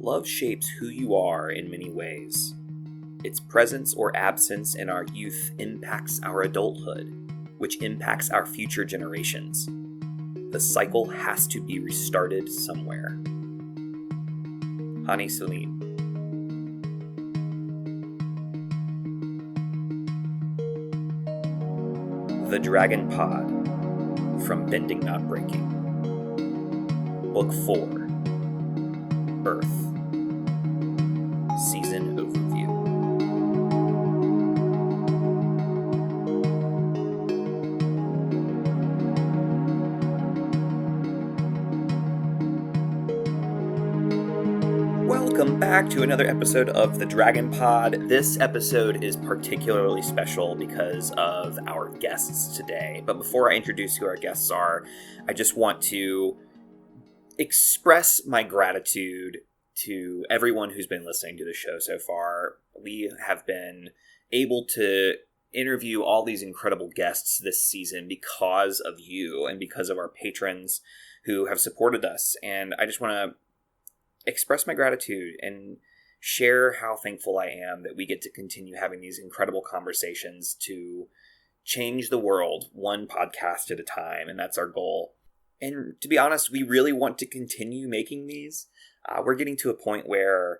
Love shapes who you are in many ways. Its presence or absence in our youth impacts our adulthood, which impacts our future generations. The cycle has to be restarted somewhere. Hani Salim. The Dragon Pod, From Bending Not Breaking. Book 4, Earth. Season Overview. Welcome back to another episode of The Dragon Pod. This episode is particularly special because of our guests today. But before I introduce who our guests are, I just want to express my gratitude to everyone who's been listening to the show so far. We have been able to interview all these incredible guests this season because of you and because of our patrons who have supported us. And I just want to express my gratitude and share how thankful I am that we get to continue having these incredible conversations to change the world one podcast at a time. And that's our goal. And to be honest, we really want to continue making these. We're getting to a point where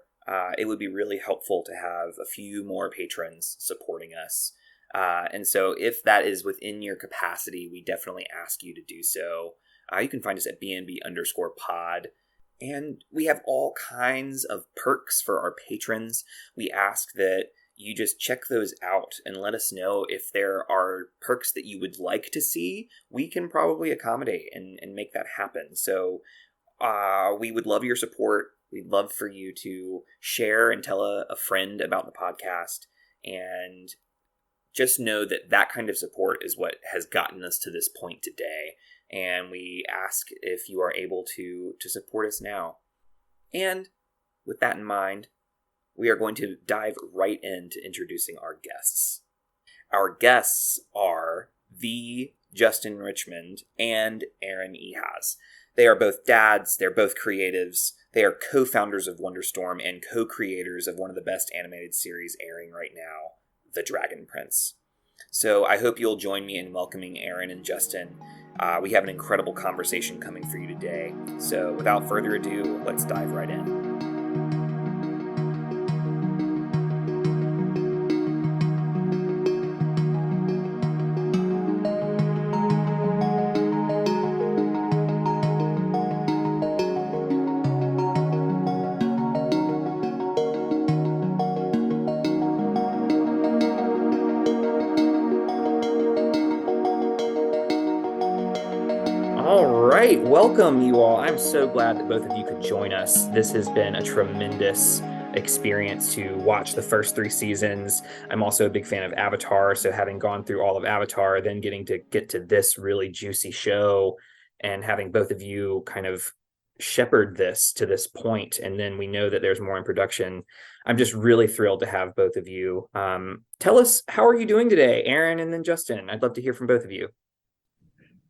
it would be really helpful to have a few more patrons supporting us. And so if that is within your capacity, we definitely ask you to do so. You can find us at BNB_pod. And we have all kinds of perks for our patrons. We ask that you just check those out and let us know if there are perks that you would like to see. We can probably accommodate and make that happen. So we would love your support. We'd love for you to share and tell a friend about the podcast. And just know that that kind of support is what has gotten us to this point today. And we ask if you are able to support us now. And with that in mind, we are going to dive right into introducing our guests. Our guests are the Justin Richmond and Aaron Ehasz. They are both dads, they're both creatives, they are co-founders of Wonderstorm and co-creators of one of the best animated series airing right now, The Dragon Prince. So I hope you'll join me in welcoming Aaron and Justin. We have an incredible conversation coming for you today. So without further ado, let's dive right in. Welcome, you all. I'm so glad that both of you could join us. This has been a tremendous experience to watch the first 3 seasons. I'm also a big fan of Avatar, so having gone through all of Avatar, then getting to get to this really juicy show and having both of you kind of shepherd this to this point, and then we know that there's more in production. I'm just really thrilled to have both of you. Tell us, how are you doing today, Aaron and then Justin? I'd love to hear from both of you.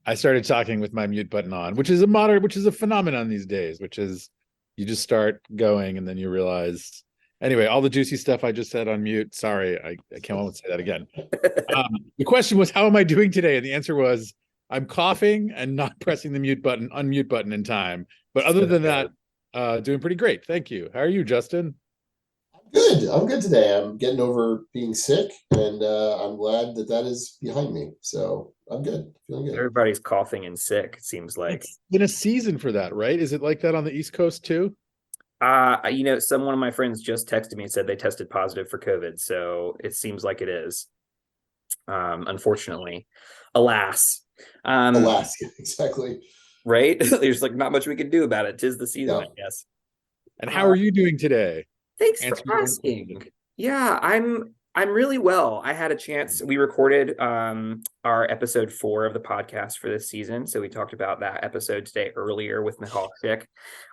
I started talking with my mute button on, which is a phenomenon these days, which is you just start going and then you realize, anyway, all the juicy stuff I just said on mute. Sorry, I can't want to say that again. The question was, how am I doing today? And the answer was, I'm coughing and not pressing the unmute button in time. But other than that, doing pretty great. Thank you. How are you, Justin? Good. I'm good today. I'm getting over being sick, and I'm glad that is behind me. So I'm good. Feeling good. Everybody's coughing and sick, it seems like. It's been a season for that, right? Is it like that on the East Coast too? One of my friends just texted me and said they tested positive for COVID, so it seems like it is. Unfortunately. Alas. Alas, exactly. Right? There's like not much we can do about it. 'Tis the season, I guess. And how are you doing today? Thanks for asking. Yeah, I'm really well. I had a chance. We recorded our episode 4 of the podcast for this season. So we talked about that episode today earlier with Michal,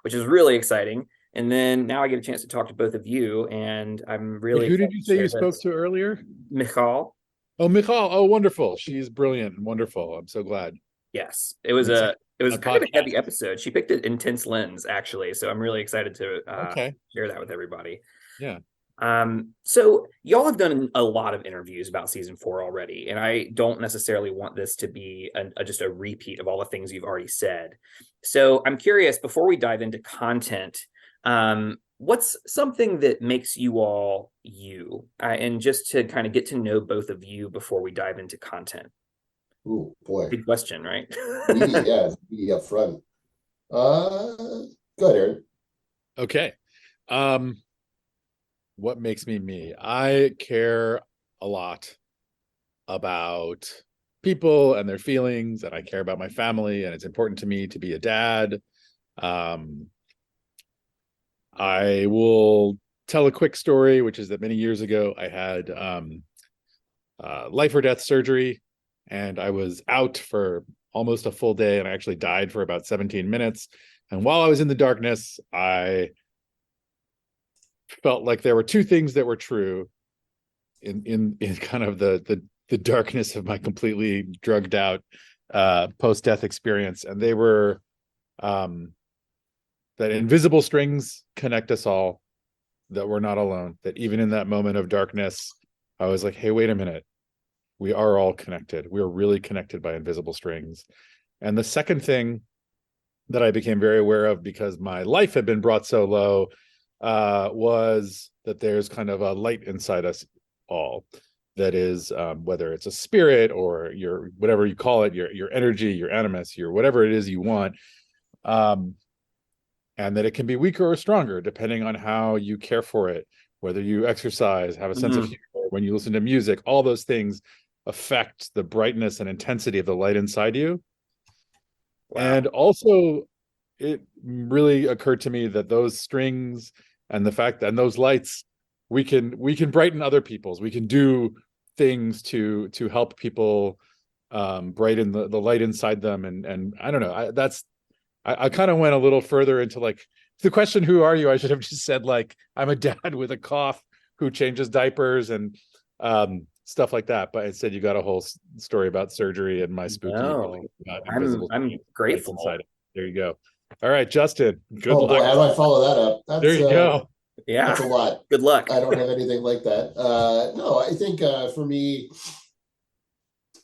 which is really exciting. And then now I get a chance to talk to both of you, and I'm really. Who did you say you spoke to earlier? Michal. Oh, Michal. Oh, wonderful. She's brilliant and wonderful. I'm so glad. Yes, it was a It was a kind of a podcast. heavy episode. She picked an intense lens, actually. So I'm really excited to Okay. share that with everybody. Yeah. So y'all have done a lot of interviews about season 4 already, and I don't necessarily want this to be just a repeat of all the things you've already said. So I'm curious, before we dive into content, what's something that makes you all you? And just to kind of get to know both of you before we dive into content. Ooh, boy. Good question, right? Yeah, be up front. Go ahead, Aaron. Okay. What makes me me? I care a lot about people and their feelings, and I care about my family, and it's important to me to be a dad. I will tell a quick story, which is that many years ago I had life or death surgery, and I was out for almost a full day, and I actually died for about 17 minutes. And while I was in the darkness, I felt like there were two things that were true in kind of the darkness of my completely drugged out post-death experience. And they were that invisible strings connect us all, that we're not alone, that even in that moment of darkness, I was like, hey, wait a minute. We are all connected. We are really connected by invisible strings. And the second thing that I became very aware of, because my life had been brought so low, was that there's kind of a light inside us all. That is, whether it's a spirit or your, whatever you call it, your energy, your animus, your whatever it is you want. And that it can be weaker or stronger depending on how you care for it, whether you exercise, have a sense of humor, when you listen to music. All those things affect the brightness and intensity of the light inside you. Wow. And also, it really occurred to me that those strings and the fact that, and those lights, we can brighten other people's. We can do things to help people brighten the light inside them. And I don't know. I kind of went a little further into like the question, who are you? I should have just said, like, I'm a dad with a cough who changes diapers and stuff like that. But instead, you got a whole story about surgery and my spooky. I'm grateful. Inside it. There you go. All right, Justin. Good luck. Boy, how do I follow that up? There you go. Yeah, that's a lot. Good luck. I don't have anything like that. No, I think for me,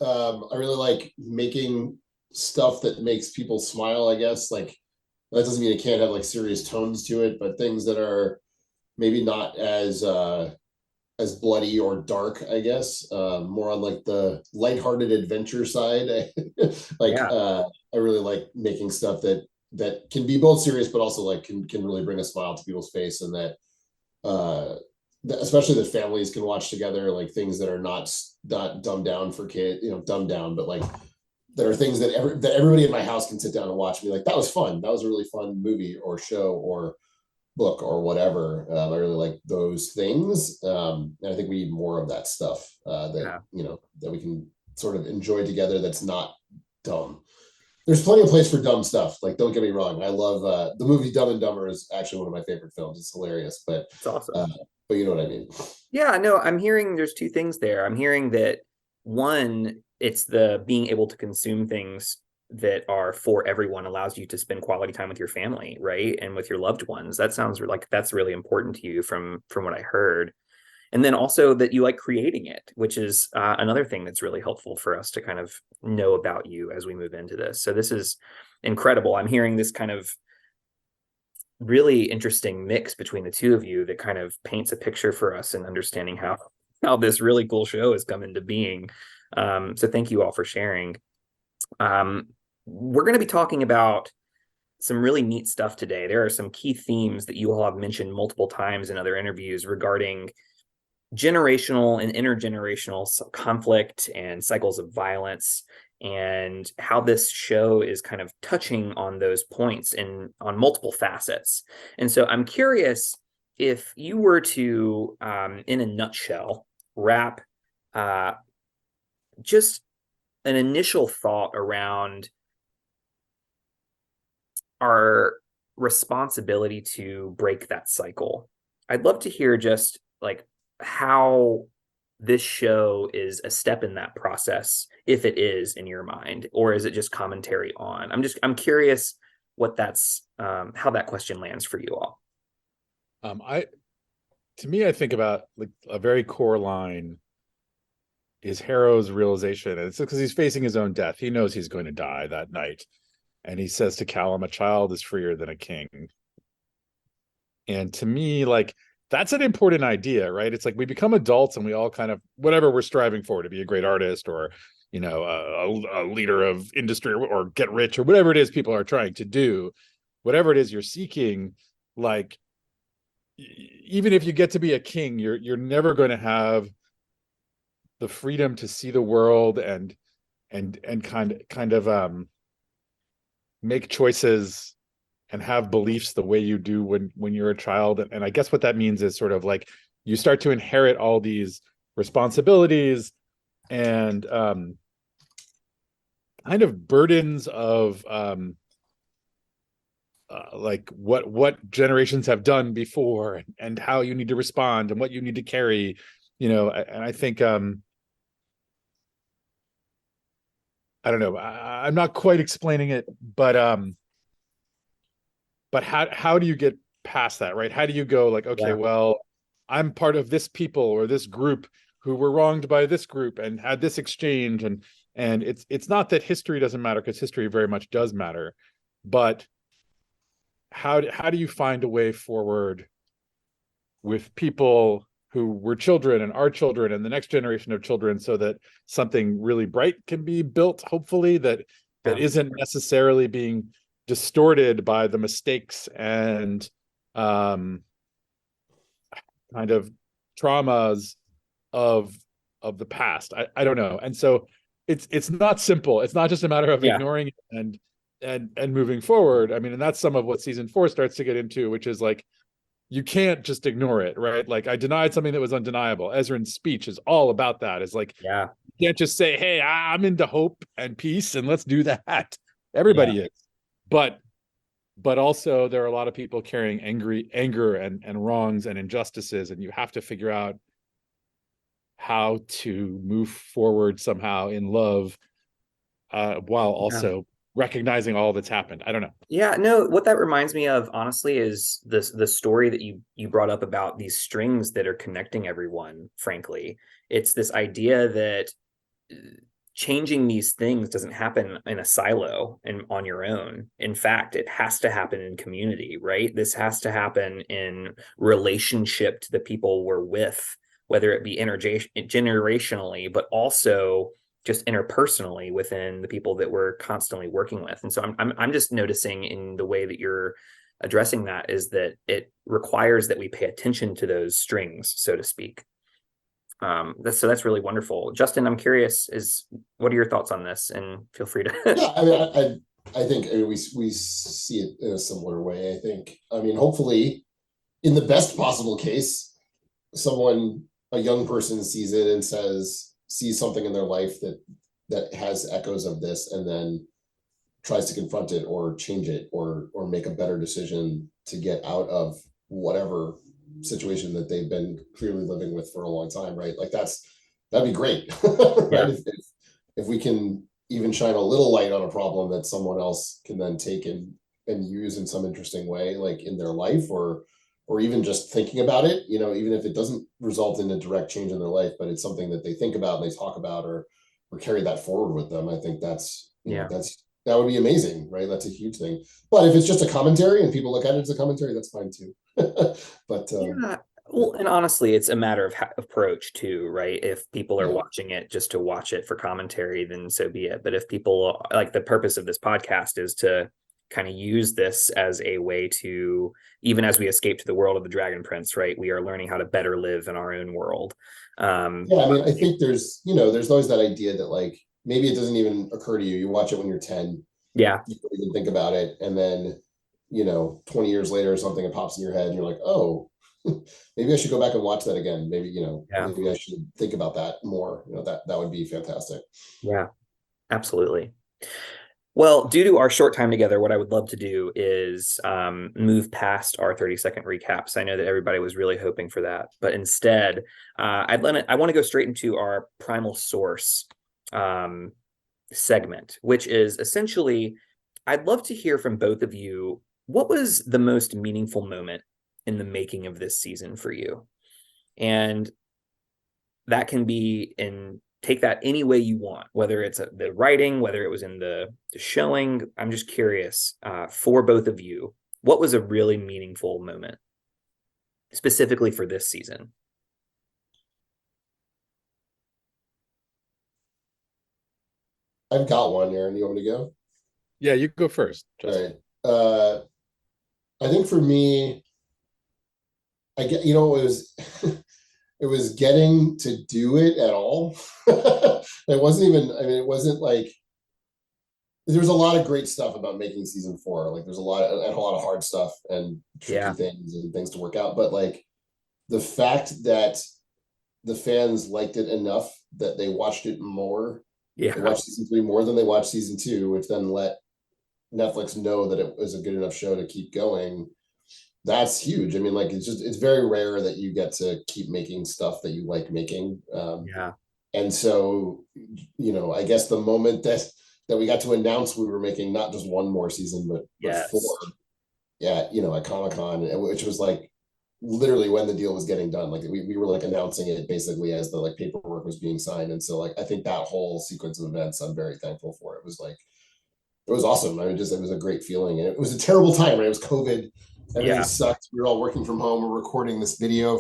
I really like making stuff that makes people smile. I guess like that doesn't mean it can't have like serious tones to it, but things that are maybe not as bloody or dark, I guess, more on like the lighthearted adventure side. I really like making stuff that can be both serious but also like can really bring a smile to people's face, and that especially that families can watch together, like things that are not dumbed down for kids, dumbed down, but like there are things that everybody in my house can sit down and watch and be like, that was fun, that was a really fun movie or show or book or whatever. I really like those things, and I think we need more of that stuff that we can sort of enjoy together. That's not dumb. There's plenty of place for dumb stuff. Like, don't get me wrong, I love the movie Dumb and Dumber is actually one of my favorite films. It's hilarious, but it's awesome. But you know what I mean. Yeah, no, I'm hearing there's two things there. I'm hearing that one, it's the being able to consume things that are for everyone allows you to spend quality time with your family, right? And with your loved ones. That sounds like that's really important to you from what I heard. And then also that you like creating it, which is another thing that's really helpful for us to kind of know about you as we move into this. So this is incredible. I'm hearing this kind of really interesting mix between the two of you that kind of paints a picture for us and understanding how this really cool show has come into being. So thank you all for sharing. We're going to be talking about some really neat stuff today. There are some key themes that you all have mentioned multiple times in other interviews regarding generational and intergenerational conflict and cycles of violence, and how this show is kind of touching on those points and on multiple facets. And so I'm curious if you were to, in a nutshell, wrap just an initial thought around our responsibility to break that cycle. I'd love to hear just like how this show is a step in that process, if it is in your mind, or is it just commentary on? I'm curious what that's how that question lands for you all. To me, I think about like a very core line is Harrow's realization, and it's because he's facing his own death. He knows he's going to die that night, and he says to Callum, "A child is freer than a king." And to me, like, that's an important idea, right? It's like we become adults and we all kind of, whatever we're striving for, to be a great artist or, you know, a leader of industry or get rich or whatever it is people are trying to do, whatever it is you're seeking, like, even if you get to be a king, you're never going to have the freedom to see the world and kind of make choices and have beliefs the way you do when you're a child. And I guess what that means is sort of like you start to inherit all these responsibilities and kind of burdens of like what generations have done before and how you need to respond and what you need to carry, you know. And I think I don't know, I'm not quite explaining it, but how do you get past that, right? How do you go like, okay, well, I'm part of this people or this group who were wronged by this group and had this exchange, and it's not that history doesn't matter, because history very much does matter, but how do you find a way forward with people who were children and are children and the next generation of children, so that something really bright can be built, hopefully, that isn't necessarily being distorted by the mistakes and kind of traumas of the past. I don't know. And so it's not simple. It's not just a matter of ignoring it and moving forward. I mean, and that's some of what season 4 starts to get into, which is like, you can't just ignore it, right? Like, I denied something that was undeniable. Ezra's speech is all about that. It's like, you can't just say, hey, I'm into hope and peace and let's do that. Everybody is. But also there are a lot of people carrying anger and wrongs and injustices, and you have to figure out how to move forward somehow in love, while also recognizing all that's happened. I don't know. Yeah, no, what that reminds me of, honestly, is the story that you brought up about these strings that are connecting everyone, frankly. It's this idea that changing these things doesn't happen in a silo and on your own. In fact, it has to happen in community, right? This has to happen in relationship to the people we're with, whether it be intergenerationally, but also just interpersonally within the people that we're constantly working with. And so I'm just noticing in the way that you're addressing that is that it requires that we pay attention to those strings, so to speak. That's really wonderful. Justin, I'm curious, what are your thoughts on this? And feel free to. Yeah, I mean, I think we see it in a similar way. I think, I mean, hopefully, in the best possible case, a young person sees it and sees something in their life that has echoes of this, and then tries to confront it or change it or make a better decision to get out of whatever situation that they've been clearly living with for a long time, right? Like that'd be great. Right? If we can even shine a little light on a problem that someone else can then take and use in some interesting way, like in their life, or even just thinking about it, you know, even if it doesn't result in a direct change in their life, but it's something that they think about and they talk about or carry that forward with them. I think that's, that would be amazing, right? That's a huge thing. But if it's just a commentary and people look at it as a commentary, that's fine too. But well, and honestly, it's a matter of approach too, right? If people are watching it just to watch it for commentary, then so be it. But if people, like, the purpose of this podcast is to kind of use this as a way to, even as we escape to the world of the Dragon Prince, right? We are learning how to better live in our own world. I mean, I think there's always that idea that, like, maybe it doesn't even occur to you. You watch it when you're 10. Yeah. You don't even think about it. And then, 20 years later or something, it pops in your head and you're like, oh, maybe I should go back and watch that again. Maybe, maybe I should think about that more. That would be fantastic. Yeah, absolutely. Well, due to our short time together, what I would love to do is move past our 30-second recaps. I know that everybody was really hoping for that, but instead, I want to go straight into our primal source segment, which is essentially, I'd love to hear from both of you. What was the most meaningful moment in the making of this season for you? And that can be take that any way you want, whether it's the writing, whether it was in the showing. I'm just curious, for both of you, what was a really meaningful moment specifically for this season? I've got one, Aaron. You want me to go? Yeah, you go first, All Justin. right. I think for me, I get, it was it was getting to do it at all. It wasn't even, I mean, it wasn't like there's a lot of great stuff about making season 4. Like there's a lot of hard stuff and tricky things and things to work out. But like the fact that the fans liked it enough that they watched it more. Yeah. They watched season 3 more than they watched season 2, which then let Netflix know that it was a good enough show to keep going. That's huge. I mean, like it's very rare that you get to keep making stuff that you like making. Yeah. And so, I guess the moment that we got to announce we were making not just one more season, but Yes. 4, at Comic-Con, which was like literally when the deal was getting done. Like we were like announcing it basically as the like paperwork was being signed. And so like I think that whole sequence of events I'm very thankful for. It was like it was awesome. I mean, it was a great feeling, and it was a terrible time, right? It was COVID. Everything sucked. We were all working from home. We're recording this video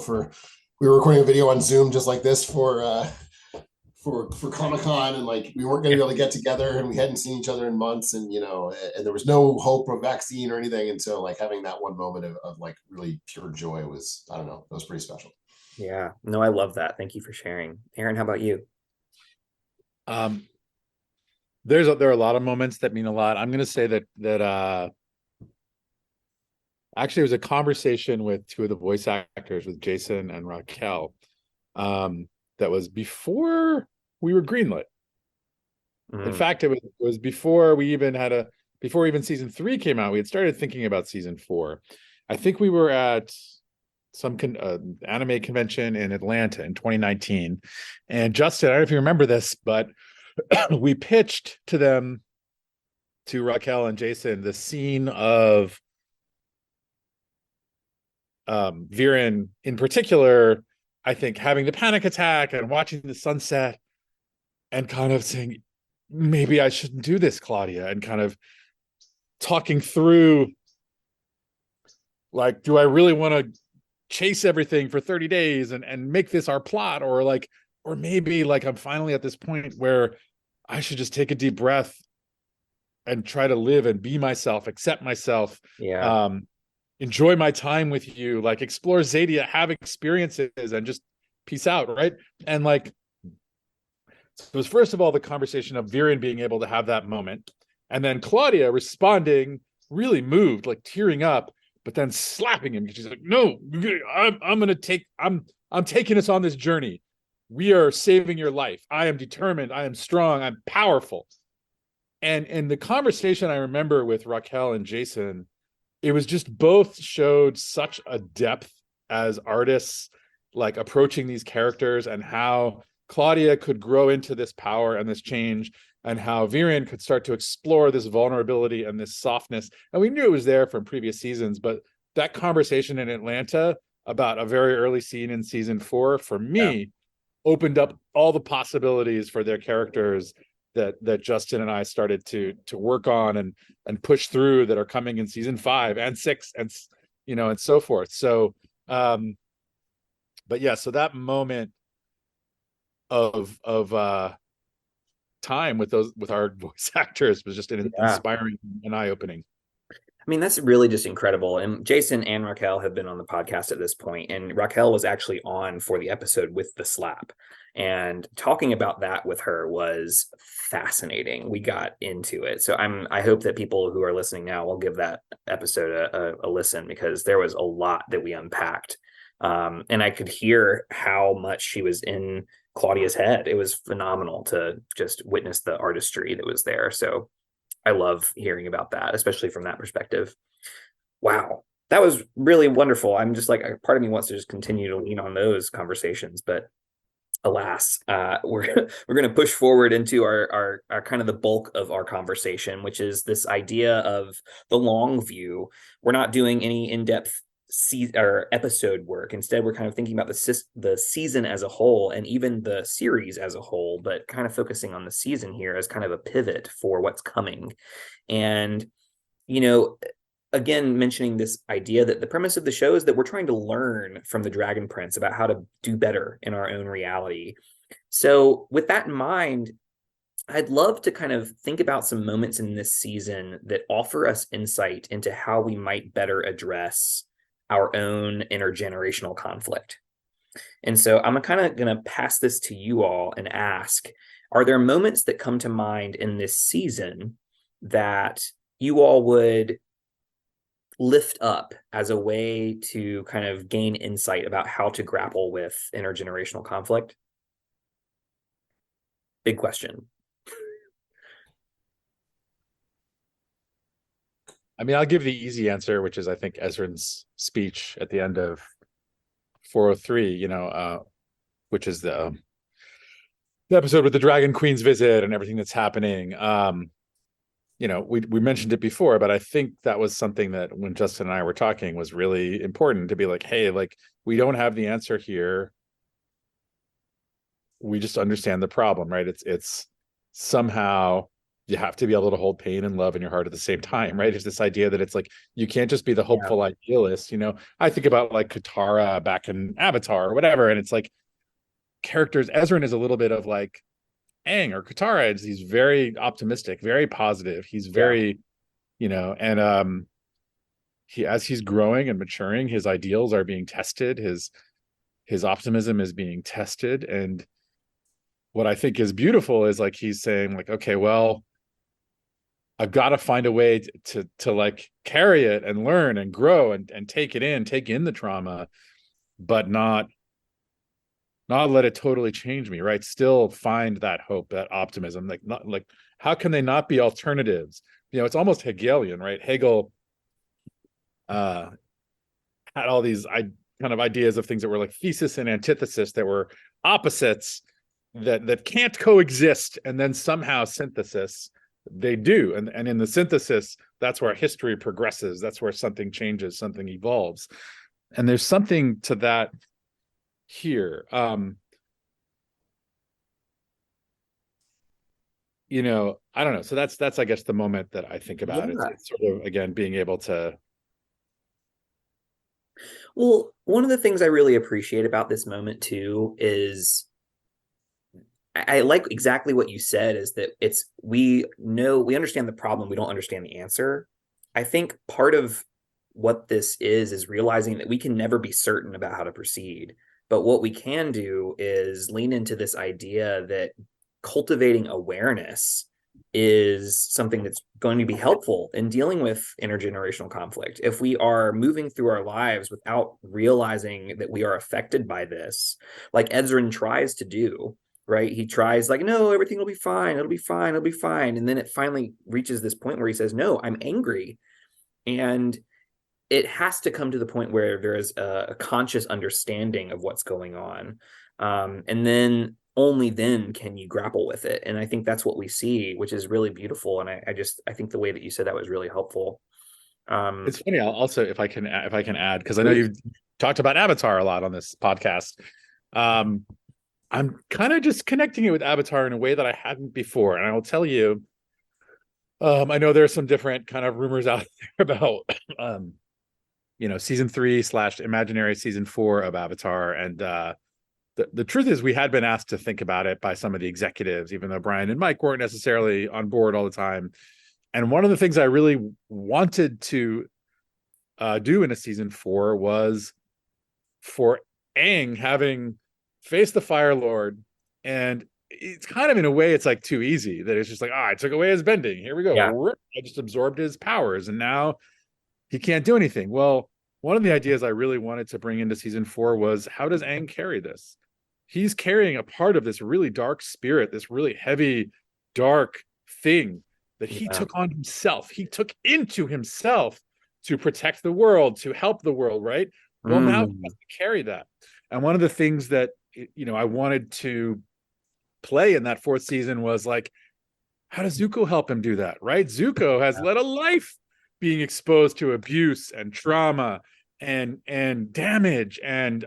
we were recording a video on Zoom just like this for Comic-Con, and like we weren't going to be able to get together, and we hadn't seen each other in months, and and there was no hope of vaccine or anything, and so like having that one moment of like really pure joy was, I don't know, it was pretty special. Yeah, no, I love that. Thank you for sharing. Aaron, how about you? There are a lot of moments that mean a lot. I'm going to say that actually it was a conversation with 2 of the voice actors, with Jason and Raquel, that was before we were greenlit. In fact, it was before even season 3 came out. We had started thinking about season 4. I think we were at some anime convention in Atlanta in 2019. And Justin, I don't know if you remember this, but we pitched to them, to Raquel and Jason, the scene of Viren in particular, I think, having the panic attack and watching the sunset and kind of saying, maybe I shouldn't do this, Claudia, and kind of talking through, like, do I really want to chase everything for 30 days and make this our plot, or maybe like I'm finally at this point where I should just take a deep breath and try to live and be myself, accept myself, enjoy my time with you, like explore Zadia, have experiences, and just peace out, right? And like, it was first of all the conversation of Viren being able to have that moment, and then Claudia responding, really moved, like tearing up, but then slapping him. She's like, "No, I'm taking us on this journey. We are saving your life. I am determined. I am strong. I'm powerful." And the conversation I remember with Raquel and Jason, it was just both showed such a depth as artists, like approaching these characters, and how Claudia could grow into this power and this change, and how Viren could start to explore this vulnerability and this softness. And we knew it was there from previous seasons, but that conversation in Atlanta about a very early scene in season 4, for me, opened up all the possibilities for their characters that Justin and I started to work on and push through, that are coming in season 5 and 6 and and so forth. So but yeah, so that moment of time with our voice actors was just an inspiring and eye-opening. I mean, that's really just incredible. And Jason and Raquel have been on the podcast at this point, and Raquel was actually on for the episode with the slap. And talking about that with her was fascinating. We got into it. So I hope that people who are listening now will give that episode a listen, because there was a lot that we unpacked. And I could hear how much she was in Claudia's head. It was phenomenal to just witness the artistry that was there. So I love hearing about that, especially from that perspective. Wow. That was really wonderful. I'm just like, a part of me wants to just continue to lean on those conversations, but alas, we're going to push forward into our kind of the bulk of our conversation, which is this idea of the long view. We're not doing any in-depth or episode work. Instead, we're kind of thinking about the season as a whole and even the series as a whole, but kind of focusing on the season here as kind of a pivot for what's coming. And, you know, again, mentioning this idea that the premise of the show is that we're trying to learn from the Dragon Prince about how to do better in our own reality. So with that in mind, I'd love to kind of think about some moments in this season that offer us insight into how we might better address our own intergenerational conflict. And so I'm kind of going to pass this to you all and ask, are there moments that come to mind in this season that you all would lift up as a way to kind of gain insight about how to grapple with intergenerational conflict? Big question. I mean, I'll give the easy answer, which is I think Ezran's speech at the end of 403, which is the episode with the Dragon Queen's visit and everything that's happening. We mentioned it before, but I think that was something that when Justin and I were talking was really important to be like, hey, like, we don't have the answer here. We just understand the problem, right? It's somehow you have to be able to hold pain and love in your heart at the same time, right? It's this idea that it's like, you can't just be the hopeful idealist. I think about like Katara back in Avatar or whatever. And it's like characters, Ezran is a little bit of like Aang or Katara. He's very optimistic, very positive. He's very, and as he's growing and maturing, his ideals are being tested. His optimism is being tested. And what I think is beautiful is like, he's saying like, okay, well, I've got to find a way to like carry it and learn and grow and take in the trauma, but not let it totally change me, right? Still find that hope, that optimism. Like how can they not be alternatives? It's almost Hegelian, right? Hegel had all these kind of ideas of things that were like thesis and antithesis, that were opposites that can't coexist, and then somehow synthesis they do. And in the synthesis, that's where history progresses. That's where something changes, something evolves. And there's something to that here. I don't know. So that's I guess the moment that I think about. It's sort of, again, being able to. Well, one of the things I really appreciate about this moment too is I like exactly what you said, is that we understand the problem, we don't understand the answer. I think part of what this is realizing that we can never be certain about how to proceed. But what we can do is lean into this idea that cultivating awareness is something that's going to be helpful in dealing with intergenerational conflict. If we are moving through our lives without realizing that we are affected by this, like Ezran tries to do, right? He tries like, no, everything will be fine. It'll be fine. It'll be fine. And then it finally reaches this point where he says, no, I'm angry. And it has to come to the point where there is a conscious understanding of what's going on. And then only then can you grapple with it. And I think that's what we see, which is really beautiful. And I think the way that you said that was really helpful. It's funny. I'll also, if I can add, because I know you've talked about Avatar a lot on this podcast. I'm kind of just connecting it with Avatar in a way that I hadn't before. And I will tell you, I know there's some different kind of rumors out there about, season 3 / imaginary season 4 of Avatar. And the truth is we had been asked to think about it by some of the executives, even though Brian and Mike weren't necessarily on board all the time. And one of the things I really wanted to do in a season 4 was for Aang having faced the Fire Lord, and it's kind of, in a way, it's like too easy, that it's just like, I took away his bending. Here we go. Yeah. I just absorbed his powers, and now he can't do anything. Well, one of the ideas I really wanted to bring into season 4 was, how does Aang carry this? He's carrying a part of this really dark spirit, this really heavy, dark thing that he took on himself. He took into himself to protect the world, to help the world, right? Well, now he has to carry that. And one of the things that, I wanted to play in that fourth season was like, how does Zuko help him do that, right? Zuko has led a life being exposed to abuse and trauma and damage and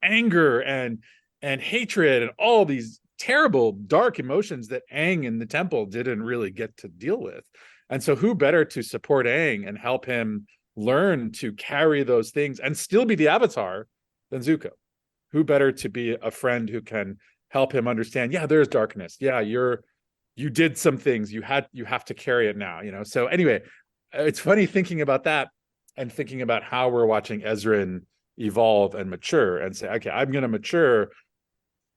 anger and hatred and all these terrible dark emotions that Aang in the temple didn't really get to deal with. And so who better to support Aang and help him learn to carry those things and still be the Avatar than Zuko? Who better to be a friend who can help him understand, yeah, there's darkness. Yeah, you did some things. You have to carry it now, So anyway, it's funny thinking about that and thinking about how we're watching Ezrin evolve and mature and say, okay, I'm going to mature.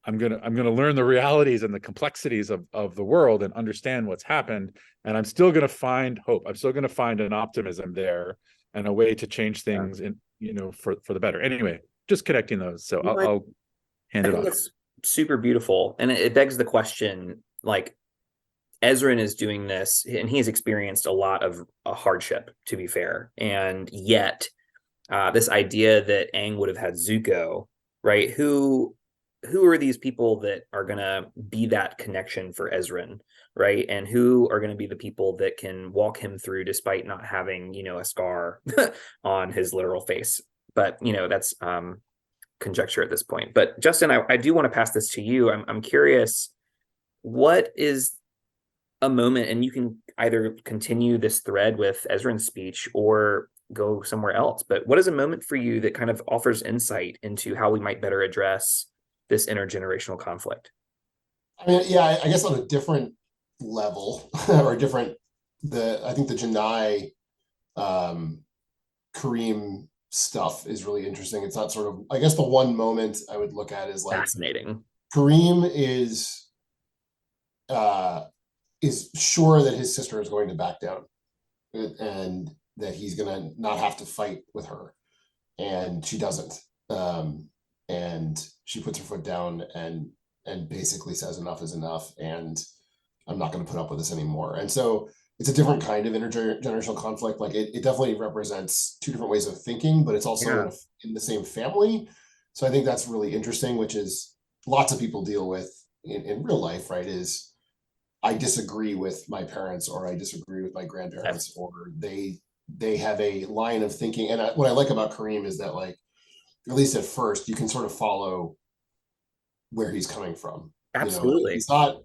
I'm going to learn the realities and the complexities of the world and understand what's happened. And I'm still going to find hope. I'm still going to find an optimism there and a way to change things for the better. Anyway, just connecting those. So I'll hand it off. It's super beautiful. And it begs the question, like, Ezrin is doing this and he's experienced a lot of hardship, to be fair. And yet this idea that Aang would have had Zuko, right? Who are these people that are going to be that connection for Ezrin, right? And who are going to be the people that can walk him through despite not having, a scar on his literal face. But, that's conjecture at this point. But Justin, I do want to pass this to you. I'm curious, what is a moment, and you can either continue this thread with Ezrin's speech or go somewhere else, but what is a moment for you that kind of offers insight into how we might better address this intergenerational conflict? I mean, yeah, I guess on a different level or I think the Janai Kareem stuff is really interesting. It's not sort of, I guess the one moment I would look at is like fascinating. Kareem is sure that his sister is going to back down and that he's going to not have to fight with her, and she doesn't. And she puts her foot down and basically says enough is enough, and I'm not going to put up with this anymore. And so it's a different kind of intergenerational conflict. Like it definitely represents two different ways of thinking, but it's also in the same family. So I think that's really interesting, which is lots of people deal with in real life, right? Is I disagree with my parents, or I disagree with my grandparents, or they have a line of thinking. And what I like about Kareem is that, like, at least at first, you can sort of follow where he's coming from. Absolutely.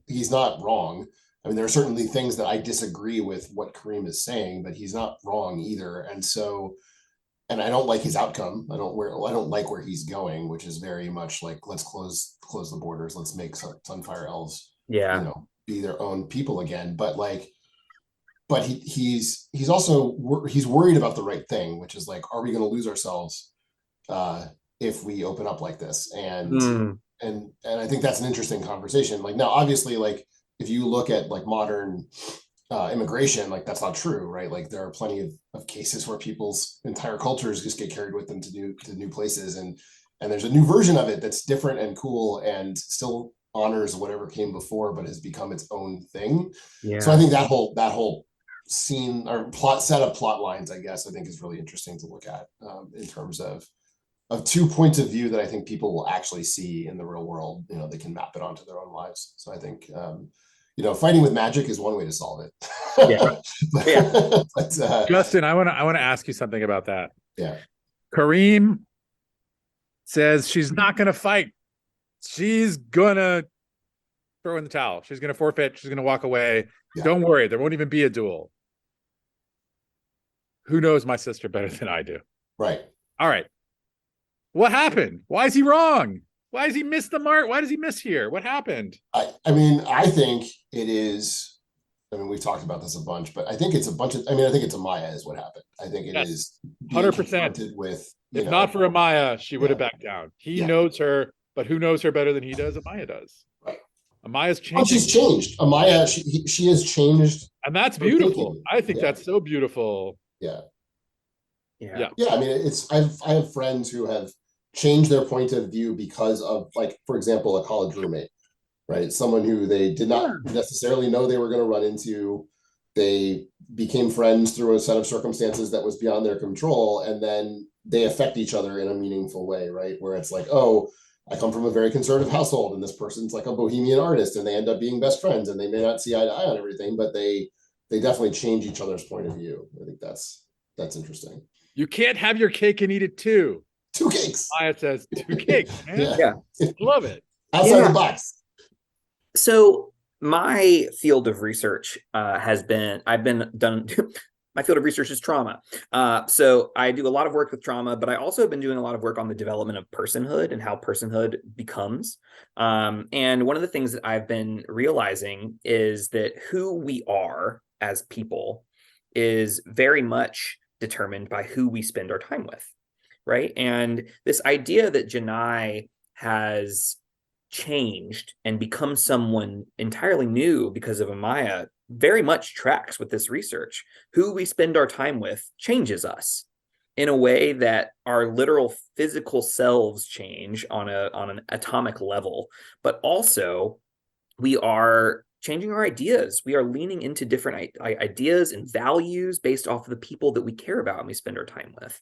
He's not wrong. I mean, there are certainly things that I disagree with what Kareem is saying, but he's not wrong either. And so, and I don't like his outcome. I don't like where he's going, which is very much like, let's close the borders. Let's make Sunfire Elves, be their own people again. But he's worried about the right thing, which is like, are we going to lose ourselves if we open up like this? And I think that's an interesting conversation. Like, now, obviously, like, if you look at like modern immigration, like, that's not true, right? Like, there are plenty of cases where people's entire cultures just get carried with them to new places, and there's a new version of it that's different and cool and still honors whatever came before, but has become its own thing. So I think that whole scene or set of plot lines, I guess, I think is really interesting to look at in terms of 2 points of view that I think people will actually see in the real world. They can map it onto their own lives. So I think fighting with magic is one way to solve it. But, Justin, I want to ask you something about that. Yeah. Kareem says she's not going to fight. She's going to throw in the towel. She's going to forfeit. She's going to walk away. Yeah. Don't worry. There won't even be a duel. Who knows my sister better than I do? Right. All right. What happened? Why is he wrong? Why does he miss the mark? Why does he miss here? What happened? I think it is. I mean, we've talked about this a bunch, but I think it's I think it's Amaya is what happened. I think it is 100%. With, if not for Amaya, she would have backed down. He knows her, but who knows her better than he does? Amaya does. Right. Amaya's changed. Oh, she's changed. Amaya, she has changed. And that's beautiful. I think that's so beautiful. Yeah. Yeah. I mean, I have friends who have changed their point of view because of, like, for example, a college roommate, right? Someone who they did not necessarily know they were going to run into, they became friends through a set of circumstances that was beyond their control, and then they affect each other in a meaningful way, right? Where it's like, oh, I come from a very conservative household, and this person's like a bohemian artist, and they end up being best friends, and they may not see eye to eye on everything, but they definitely change each other's point of view. I think that's interesting. You can't have your cake and eat it too. 2 cakes. Maya says 2 cakes, man. Yeah. Love it. Outside the box. So my field of research my field of research is trauma. So I do a lot of work with trauma, but I also have been doing a lot of work on the development of personhood and how personhood becomes. And one of the things that I've been realizing is that who we are as people is very much determined by who we spend our time with, right? And this idea that Janai has changed and become someone entirely new because of Amaya very much tracks with this research. Who we spend our time with changes us in a way that our literal physical selves change on an atomic level, but also we are changing our ideas. We are leaning into different ideas and values based off of the people that we care about and we spend our time with.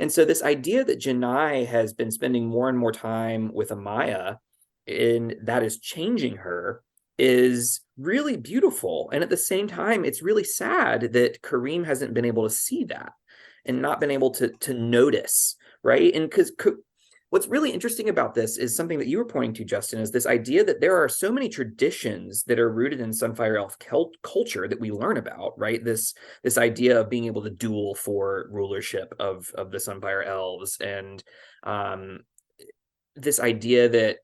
And so this idea that Janai has been spending more and more time with Amaya, and that is changing her, is really beautiful. And at the same time, it's really sad that Kareem hasn't been able to see that and not been able to notice, right? And because what's really interesting about this is something that you were pointing to, Justin, is this idea that there are so many traditions that are rooted in Sunfire Elf culture that we learn about, right? This idea of being able to duel for rulership of the Sunfire Elves, and this idea that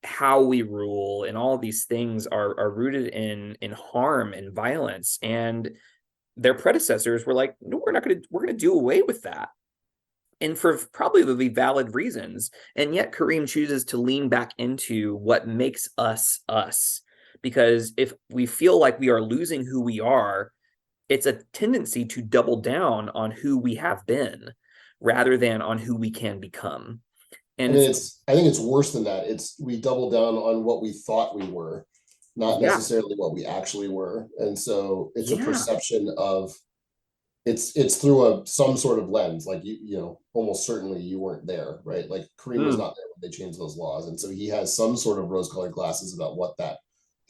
how we rule and all of these things are rooted in harm and violence. And their predecessors were like, no, we're going to do away with that. And for probably valid reasons. And yet Kareem chooses to lean back into what makes us us. Because if we feel like we are losing who we are, it's a tendency to double down on who we have been rather than on who we can become. And I think it's worse than that. We double down on what we thought we were, not necessarily what we actually were. And so it's a perception of it's through some sort of lens. Like you know, almost certainly you weren't there, right? Like Kareem was not there when they changed those laws. And so he has some sort of rose-colored glasses about what that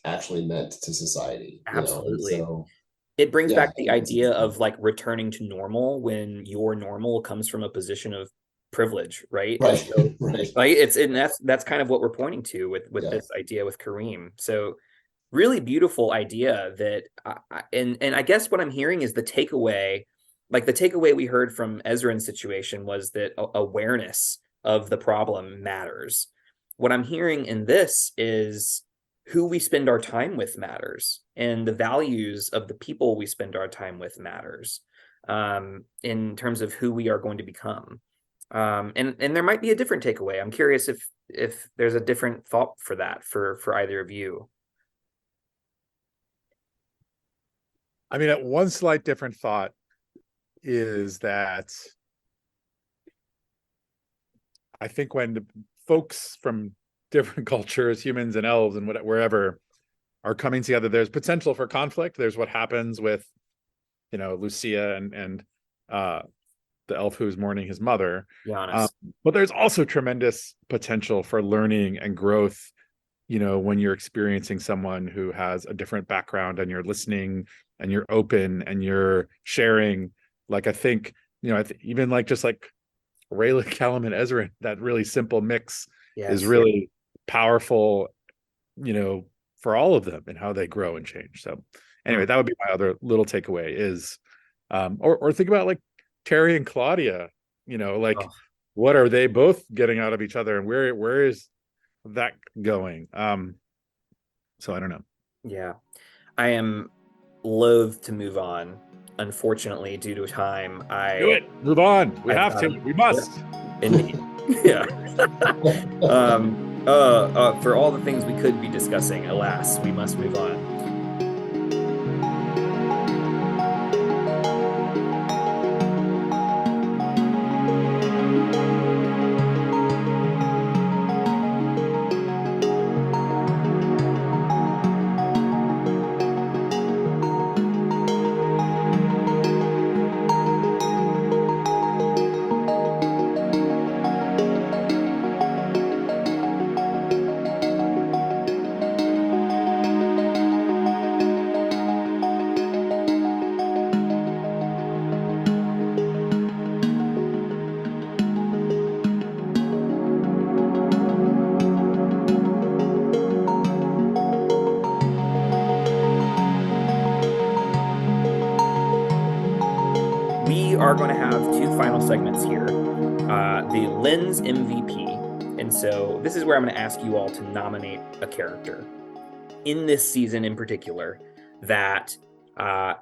actually meant to society. Absolutely. So, it brings back the idea of like returning to normal when your normal comes from a position of privilege, right? Right. So, right. That's kind of what we're pointing to with this idea with Kareem. So really beautiful idea that and I guess what I'm hearing is the takeaway we heard from Ezra's situation was that awareness of the problem matters. What I'm hearing in this is who we spend our time with matters, and the values of the people we spend our time with matters in terms of who we are going to become. And there might be a different takeaway. I'm curious if there's a different thought for that for either of you. I mean, one slight different thought is that I think when the folks from different cultures, humans and elves and wherever, are coming together, there's potential for conflict. There's what happens with, Lucia and the elf who's mourning his mother. But there's also tremendous potential for learning and growth, when you're experiencing someone who has a different background and you're listening and you're open and you're sharing. Like, I think, even like just like Rayla, Callum, and Ezra, that really simple mix is really powerful, for all of them and how they grow and change. So anyway, that would be my other little takeaway is, or think about like Terry and Claudia, what are they both getting out of each other, and where is that going? So I don't know. Yeah, I am loath to move on. Unfortunately, due to time, do it. Move on. We have to. We must. Indeed. Yeah. For all the things we could be discussing, alas, we must move on. segments here. The Lens MVP. And so this is where I'm going to ask you all to nominate a character in this season in particular that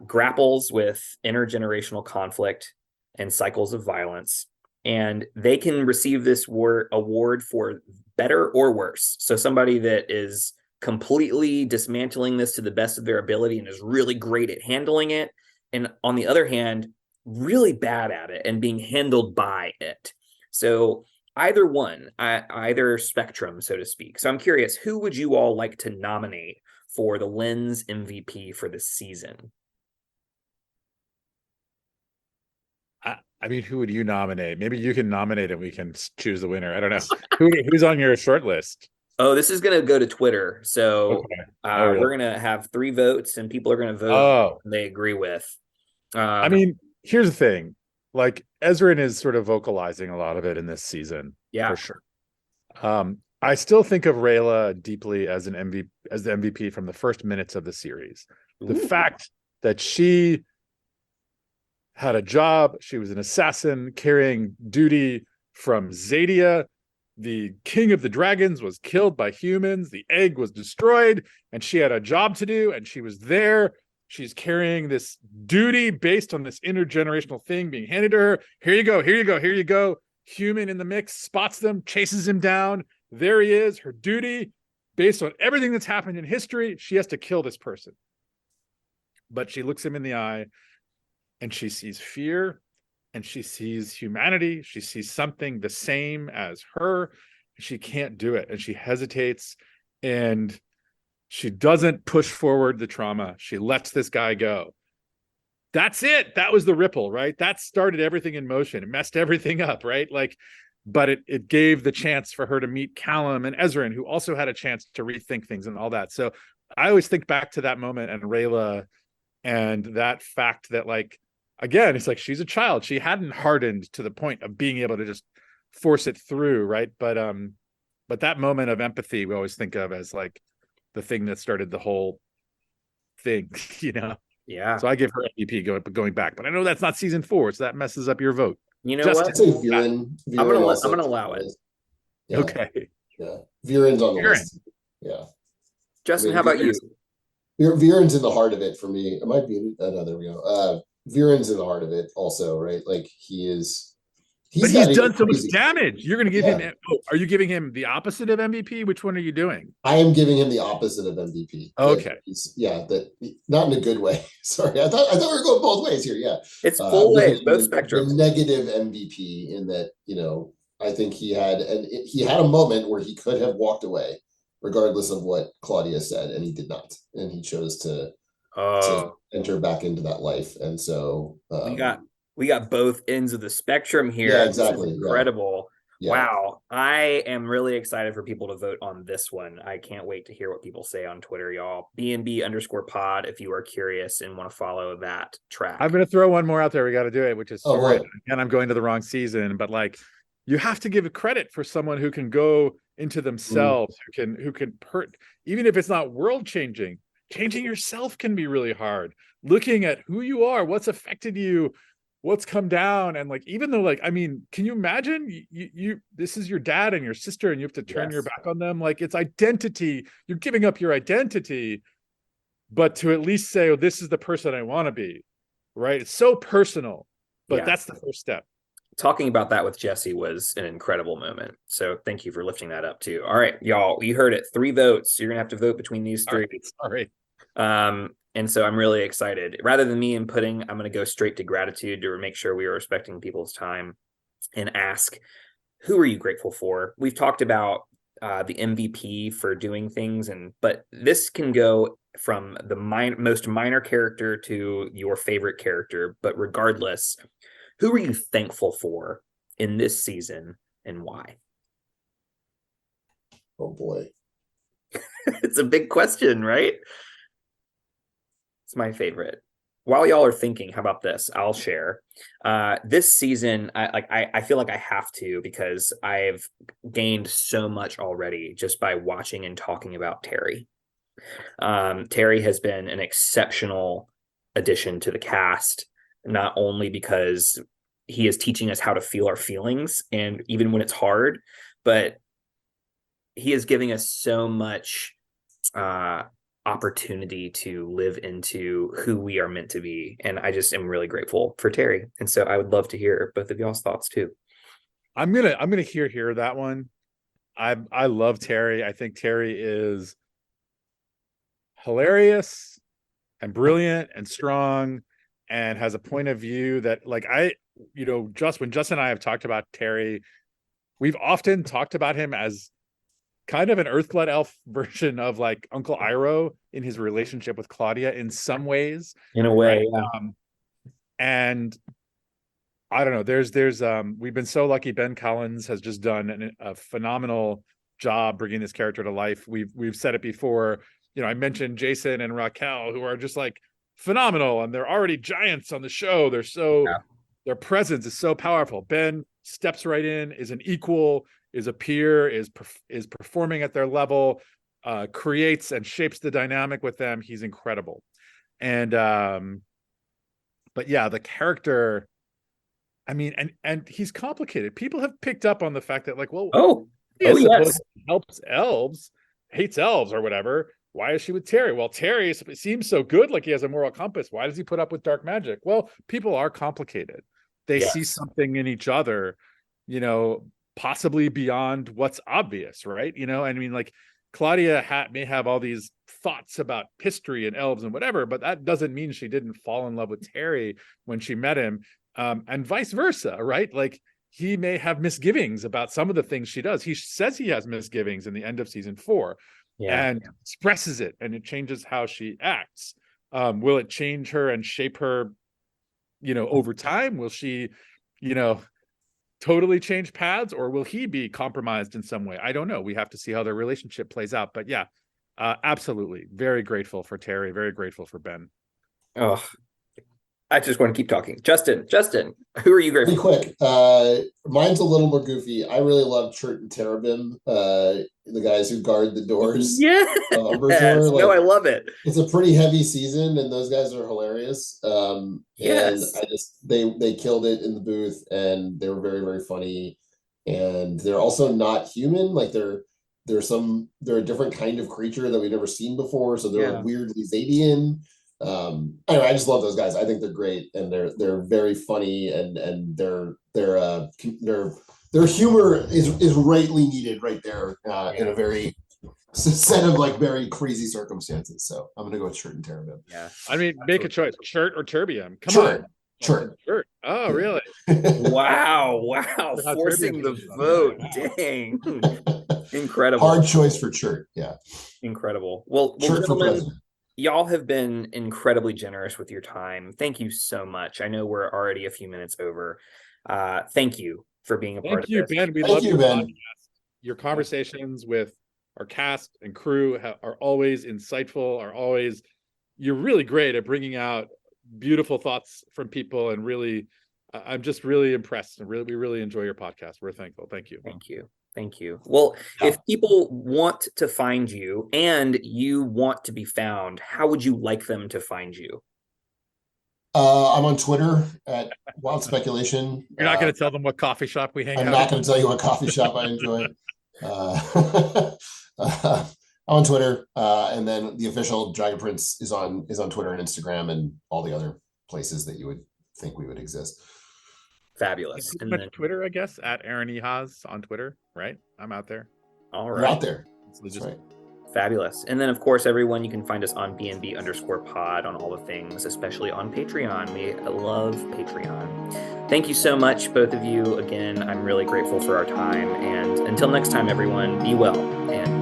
grapples with intergenerational conflict and cycles of violence. And they can receive this award for better or worse. So somebody that is completely dismantling this to the best of their ability and is really great at handling it. And on the other hand, really bad at it and being handled by it. So either one, either spectrum, so to speak. So I'm curious, who would you all like to nominate for the Lens MVP for this season? I mean, who would you nominate? Maybe you can nominate and we can choose the winner. I don't know. Who's on your short list? Oh, this is going to go to Twitter. So okay. Really? We're going to have 3 votes and people are going to vote who they agree with. I mean, here's the thing. Like, Ezrin is sort of vocalizing a lot of it in this season. Yeah. For sure. I still think of Rayla deeply as the MVP from the first minutes of the series. The fact that she had a job, she was an assassin carrying duty from Zadia. The king of the dragons was killed by humans. The egg was destroyed, and she had a job to do, and she was there. She's carrying this duty based on this intergenerational thing being handed to her. Here you go, here you go, here you go. Human in the mix, spots them, chases him down. There he is. Her duty, based on everything that's happened in history, she has to kill this person. But she looks him in the eye, and she sees fear, and she sees humanity. She sees something the same as her. She can't do it, and she hesitates, and she doesn't push forward the trauma. She lets this guy go. That's it. That was the ripple, right? That started everything in motion. It messed everything up, right? Like, but it gave the chance for her to meet Callum and Ezrin, who also had a chance to rethink things and all that. So I always think back to that moment and Rayla and that fact that, like, again, it's like she's a child. She hadn't hardened to the point of being able to just force it through, right? But that moment of empathy we always think of as like the thing that started the whole thing, you know? Yeah. So I give her MVP going back, but I know that's not season 4, so that messes up your vote. You know what? I'd say Viren. I'm gonna allow it. Yeah. Okay. Yeah. Viren's on the list. Yeah. Justin, how about you? Viren's in the heart of it for me. It might be there we go. Viren's in the heart of it also, right? Like he's done so much damage. You're going to give him. Are you giving him the opposite of MVP? Which one are you doing? I am giving him the opposite of MVP. Okay. That not in a good way. Sorry, I thought we were going both ways here. Yeah, it's full ways, both spectrums. The negative MVP in that, I think he had a moment where he could have walked away, regardless of what Claudia said, and he did not, and he chose to enter back into that life, and so we got both ends of the spectrum here. Yeah, exactly. This is incredible. Yeah. Wow. I am really excited for people to vote on this one. I can't wait to hear what people say on Twitter, y'all. BNB_pod if you are curious and want to follow that track. I'm going to throw one more out there. We got to do it, which is and I'm going to the wrong season, but like you have to give credit for someone who can go into themselves, who can hurt, even if it's not world changing. Changing yourself can be really hard. Looking at who you are, what's affected you, what's come down, and like, even though, like, I mean, can you imagine you this is your dad and your sister and you have to turn your back on them? Like, it's identity. You're giving up your identity, but to at least say, oh, this is the person I want to be, right? It's so personal, but that's the first step. Talking about that with Jesse was an incredible moment. So thank you for lifting that up too. All right, y'all, you heard it. 3 votes. You're gonna have to vote between these 3. Sorry. And so I'm really excited. Rather than me inputting, I'm going to go straight to gratitude to make sure we are respecting people's time and ask, who are you grateful for? We've talked about the MVP for doing things, but this can go from the most minor character to your favorite character. But regardless, who are you thankful for in this season and why? Oh boy. It's a big question, right? It's my favorite. While y'all are thinking, how about this? I'll share. This season, I feel like I have to, because I've gained so much already just by watching and talking about Terry. Terry has been an exceptional addition to the cast, not only because he is teaching us how to feel our feelings, and even when it's hard, but he is giving us so much opportunity to live into who we are meant to be. And I just am really grateful for Terry. And so I would love to hear both of y'all's thoughts too. I'm gonna hear that one. I love Terry. I think Terry is hilarious and brilliant and strong and has a point of view that, like, when Justin and I have talked about Terry, we've often talked about him as kind of an Earthblood elf version of like Uncle Iroh in his relationship with Claudia in some ways. In a way, right? yeah. And I don't know, there's we've been so lucky. Ben Collins has just done a phenomenal job bringing this character to life. We've said it before, I mentioned Jason and Raquel, who are just like phenomenal, and they're already giants on the show. Their presence is so powerful. Ben steps right in, is an equal, is a peer, is performing at their level, creates and shapes the dynamic with them. He's incredible. And but yeah, the character, I mean, and he's complicated. People have picked up on the fact that, like, yes, helps elves, hates elves or whatever. Why is she with Terry? Well, Terry seems so good, like he has a moral compass. Why does he put up with dark magic? Well, people are complicated. They see something in each other, possibly beyond what's obvious, right? I mean, like, Claudia may have all these thoughts about history and elves and whatever, but that doesn't mean she didn't fall in love with Terry when she met him, and vice versa, right? Like, he may have misgivings about some of the things she does. He says he has misgivings in the end of season 4, and expresses it, and it changes how she acts. Will it change her and shape her, over time? Will she, totally change paths, or will he be compromised in some way? I don't know. We have to see how their relationship plays out. But yeah, absolutely. Very grateful for Terry. Very grateful for Ben. Oh, I just want to keep talking. Justin, who are you grateful for? Pretty quick. Mine's a little more goofy. I really love Chert and Terabim, the guys who guard the doors. Yes. No, I love it. It's a pretty heavy season, and those guys are hilarious. And I just they killed it in the booth, and they were very, very funny. And they're also not human. Like, they're a different kind of creature that we've never seen before. So they're like weirdly Zadian. Anyway, I just love those guys. I think they're great, and they're very funny, and their humor is rightly needed right there in a very set of like very crazy circumstances. So I'm gonna go with Chert and Terabim. Yeah, I mean, make a choice: Chert or Terbium. Come on. Chert. Oh, really? Wow. Forcing the vote. Dang. Incredible. Hard choice for Chert. Yeah. Incredible. Well, Chert for president. Y'all have been incredibly generous with your time. Thank you so much. I know we're already a few minutes over. Thank you for being a part of this. Thank you, Ben. We love your podcast. Your conversations with our cast and crew are always insightful, you're really great at bringing out beautiful thoughts from people, and really, I'm just really impressed, and we really enjoy your podcast. We're thankful. Thank you. Thank you. Well, if people want to find you and you want to be found, how would you like them to find you? I'm on Twitter at Wild Speculation. You're not going to tell them what coffee shop we hang out I'm not going to tell you what coffee shop I enjoy. I'm on Twitter, and then the official Dragon Prince is on Twitter and Instagram and all the other places that you would think we would exist. Fabulous. And then Twitter, I guess, at Aaron Ehasz on Twitter, right? I'm out there. All right. You're out there. That's right. Fabulous. And then, of course, everyone, you can find us on BNB_pod on all the things, especially on Patreon. We love Patreon. Thank you so much, both of you. Again, I'm really grateful for our time. And until next time, everyone, be well and